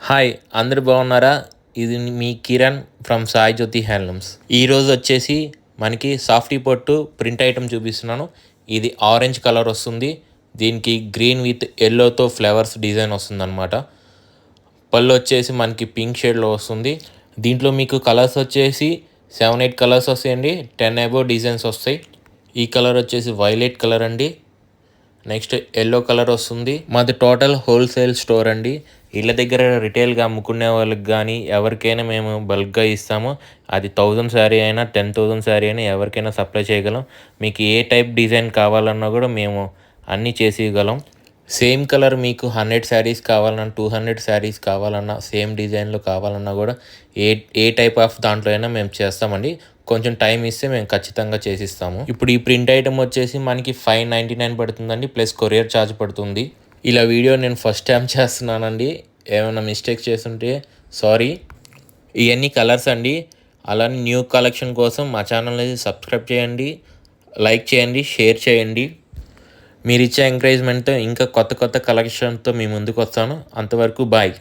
Hi అందరు బాగున్నారా? ఇది మీ కిరణ్ ఫ్రమ్ సాయి జ్యోతి హ్యాండ్లూమ్స్. ఈరోజు వచ్చేసి మనకి సాఫ్టీ పొట్టు ప్రింట్ ఐటమ్ చూపిస్తున్నాను. ఇది ఆరెంజ్ కలర్ వస్తుంది. దీనికి గ్రీన్ విత్ ఎల్లోతో ఫ్లవర్స్ డిజైన్ వస్తుంది అనమాట. పళ్ళు వచ్చేసి మనకి పింక్ షేడ్లో వస్తుంది. దీంట్లో మీకు కలర్స్ వచ్చేసి 7-8 కలర్స్ వస్తాయండి. 10 అబోవ్ డిజైన్స్ వస్తాయి. ఈ కలర్ వచ్చేసి వైలెట్ కలర్ అండి. నెక్స్ట్ ఎల్లో కలర్ వస్తుంది. మాది టోటల్ హోల్సేల్ స్టోర్ అండి. ఇళ్ళ దగ్గర రిటైల్గా అమ్ముకునే వాళ్ళకి కానీ ఎవరికైనా మేము బల్క్గా ఇస్తాము. అది 1000 శారీ అయినా 10,000 శారీ అయినా ఎవరికైనా సప్లై చేయగలం. మీకు ఏ టైప్ డిజైన్ కావాలన్నా కూడా మేము అన్నీ చేసి ఇవ్వగలం. సేమ్ కలర్ మీకు 100 శారీస్ కావాలన్నా 200 శారీస్ కావాలన్నా సేమ్ డిజైన్లో కావాలన్నా కూడా ఏ టైప్ ఆఫ్ దాంట్లో అయినా మేము చేస్తామండి. కొంచెం టైం ఇస్తే మేము ఖచ్చితంగా చేసిస్తాము. ఇప్పుడు ఈ ప్రింట్ ఐటమ్ వచ్చేసి మనకి 599 పడుతుందండి, ప్లస్ కొరియర్ ఛార్జ్ పడుతుంది. ఇలా వీడియో నేను ఫస్ట్ టైం చేస్తున్నానండి. ఏమైనా మిస్టేక్స్ చేస్తుంటే సారీ. ఇవన్నీ కలర్స్ అండి. అలానే న్యూ కలెక్షన్ కోసం మా ఛానల్ని సబ్స్క్రైబ్ చేయండి, లైక్ చేయండి, షేర్ చేయండి. మీరు ఇచ్చే ఎంకరేజ్మెంట్తో ఇంకా కొత్త కలెక్షన్తో మీ ముందుకు వస్తాను. అంతవరకు బాయ్.